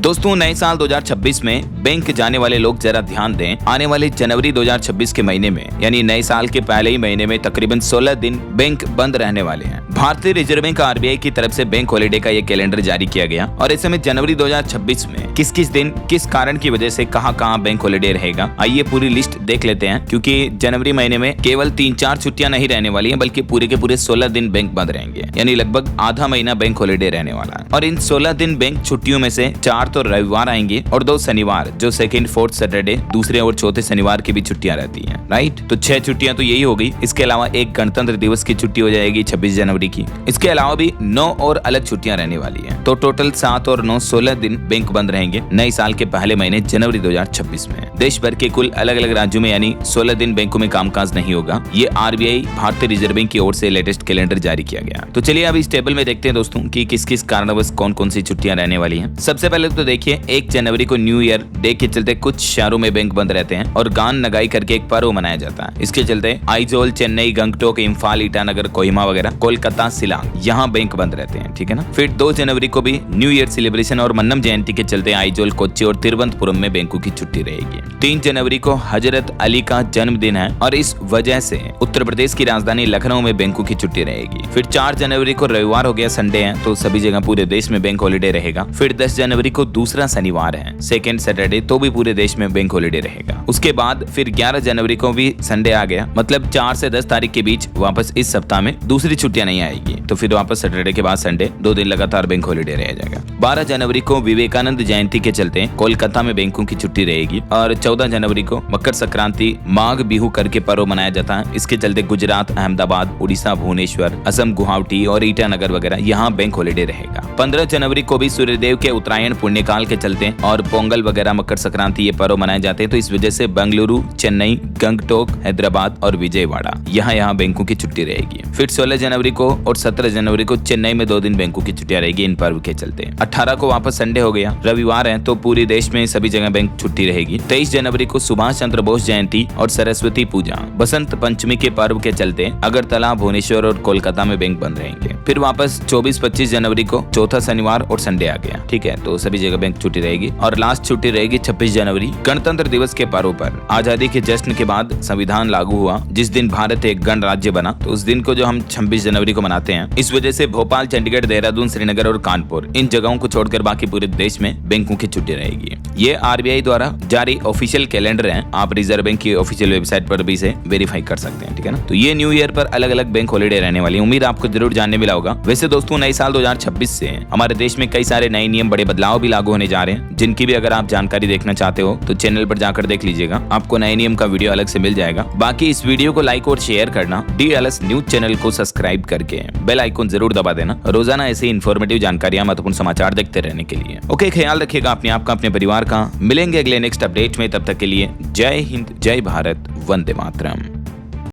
दोस्तों नए साल 2026 में बैंक जाने वाले लोग जरा ध्यान दें। आने वाले जनवरी 2026 के महीने में यानी नए साल के पहले ही महीने में तकरीबन 16 दिन बैंक बंद रहने वाले हैं। भारतीय रिजर्व बैंक आरबीआई की तरफ से बैंक हॉलीडे का ये कैलेंडर जारी किया गया और ऐसे में जनवरी 2026 में किस किस दिन किस कारण की वजह से कहां बैंक हॉलीडे रहेगा, आइए पूरी लिस्ट देख लेते हैं। क्योंकि जनवरी महीने में केवल 3-4 छुट्टियां नहीं रहने वाली हैं, बल्कि पूरे के पूरे 16 दिन बैंक बंद रहेंगे, यानी लगभग आधा महीना बैंक हॉलीडे रहने वाला है। और इन 16 दिन बैंक छुट्टियों में से 4 तो रविवार आएंगे और 2 शनिवार, जो सेकंड, फोर्थ सैटरडे, दूसरे और चौथे शनिवार की भी छुट्टियां रहती हैं, राइट। तो 6 छुट्टियां तो यही हो गई। इसके अलावा एक गणतंत्र दिवस की छुट्टी हो जाएगी 26 जनवरी की। इसके अलावा भी 9 और अलग छुट्टियां रहने वाली हैं। तो टोटल 7 और 9 16 दिन बैंक बंद रहेंगे नए साल के पहले महीने जनवरी 2026 में। देश भर के कुल अलग अलग राज्यों में यानी 16 दिन बैंकों में कामकाज नहीं होगा। ये आरबीआई भारतीय रिजर्व बैंक की ओर से लेटेस्ट कैलेंडर जारी किया गया। तो चलिए अब इस टेबल में देखते हैं दोस्तों कि किस किस कारणवश कौन कौन सी छुट्टियां रहने वाली हैं। सबसे पहले तो देखिए 1 जनवरी को न्यू ईयर डे के चलते कुछ शहरों में बैंक बंद रहते हैं और गान नगाई करके एक पर्व मनाया जाता है। इसके चलते आइजोल, चेन्नई, गंगटोक, इम्फाल, ईटानगर, कोहिमा वगैरह, कोलकाता, शिलांग, यहाँ बैंक बंद रहते हैं, ठीक है ना। फिर 2 जनवरी को भी न्यू ईयर सेलिब्रेशन और मन्नम जयंती के चलते आइजोल, कोच्चि और तिरुवनंतपुरम में बैंकों की छुट्टी रहेगी। 3 जनवरी को हजरत अली का जन्मदिन है और इस वजह से उत्तर प्रदेश की राजधानी लखनऊ में बैंकों की छुट्टी रहेगी। फिर 4 जनवरी को रविवार हो गया, संडे है, तो सभी जगह पूरे देश में बैंक हॉलीडे रहेगा। फिर 10 जनवरी को दूसरा शनिवार है, सेकंड सैटरडे, तो भी पूरे देश में बैंक हॉलीडे रहेगा। उसके बाद फिर 11 जनवरी को भी संडे आ गया, मतलब 4 से 10 तारीख के बीच वापस इस सप्ताह में दूसरी छुट्टियां नहीं आएगी, तो फिर वापस सैटरडे के बाद संडे 2 दिन लगातार बैंक हॉलीडे रह जाएगा। 12 जनवरी को विवेकानंद जयंती के चलते कोलकाता में बैंकों की छुट्टी रहेगी और 14 जनवरी को मकर संक्रांति, माघ बिहू करके पर्व मनाया जाता है। इसके चलते गुजरात, अहमदाबाद, उड़ीसा, भुवनेश्वर, असम, गुवाहाटी और ईटानगर वगैरह यहाँ बैंक हॉलीडे रहेगा। 15 जनवरी को भी सूर्यदेव के उत्तरायण पुण्यकाल के चलते और पोंगल वगैरह, मकर संक्रांति, ये पर्व मनाए जाते हैं। तो इस वजह से बेंगलुरु, चेन्नई, गंगटोक, हैदराबाद और विजयवाड़ा यहाँ बैंकों की छुट्टी रहेगी। फिर 16 जनवरी को और 17 जनवरी को चेन्नई में 2 दिन बैंकों की छुट्टियां रहेगी इन पर्व के चलते। 18 को वापस संडे हो गया, रविवार है, तो पूरे देश में सभी जगह बैंक छुट्टी रहेगी। 23 जनवरी को सुभाष चंद्र बोस जयंती और सरस्वती पूजा, बसंत पंचमी के पर्व के चलते अगरतला, भुवनेश्वर और कोलकाता में बैंक बंद रहेंगे। फिर वापस 24-25 जनवरी को चौथा शनिवार और संडे आ गया, ठीक है, तो सभी जगह बैंक छुट्टी रहेगी। और लास्ट छुट्टी रहेगी 26 जनवरी गणतंत्र दिवस के पर्व पर। आजादी के जश्न के बाद संविधान लागू हुआ, जिस दिन भारत एक गणराज्य बना, तो उस दिन को जो हम 26 जनवरी को मनाते हैं। इस वजह से भोपाल, चंडीगढ़, देहरादून, श्रीनगर और कानपुर, इन जगहों को छोड़कर बाकी पूरे देश में बैंकों की छुट्टी रहेगी। ये आरबीआई द्वारा जारी ऑफिशियल कैलेंडर है, आप रिजर्व बैंक की ऑफिशियल वेबसाइट पर भी इसे वेरीफाई कर सकते हैं, ठीक है ना। तो ये न्यू ईयर पर अलग अलग बैंक हॉलीडे रहने वाली है। उम्मीद आपको जरूर जानने मिला होगा। वैसे दोस्तों नए साल 2026 से हमारे देश में कई सारे नए नियम, बड़े बदलाव भी लागू होने जा रहे हैं, जिनकी भी अगर आप जानकारी देखना चाहते हो तो चैनल पर जाकर देख लीजिएगा, आपको नए नियम का वीडियो अलग से मिल जाएगा। बाकी इस वीडियो को लाइक और शेयर करना, DLS न्यूज चैनल को सब्सक्राइब करके बेल आइकन जरूर दबा देना, रोजाना ऐसी इन्फॉर्मेटिव जानकारियां, महत्वपूर्ण समाचार देखते रहने के लिए। ओके, ख्याल रखिएगा अपने आप का, अपने परिवार का। मिलेंगे अगले नेक्स्ट अपडेट में, तब तक के लिए जय हिंद, जय भारत, वंदे मातरम।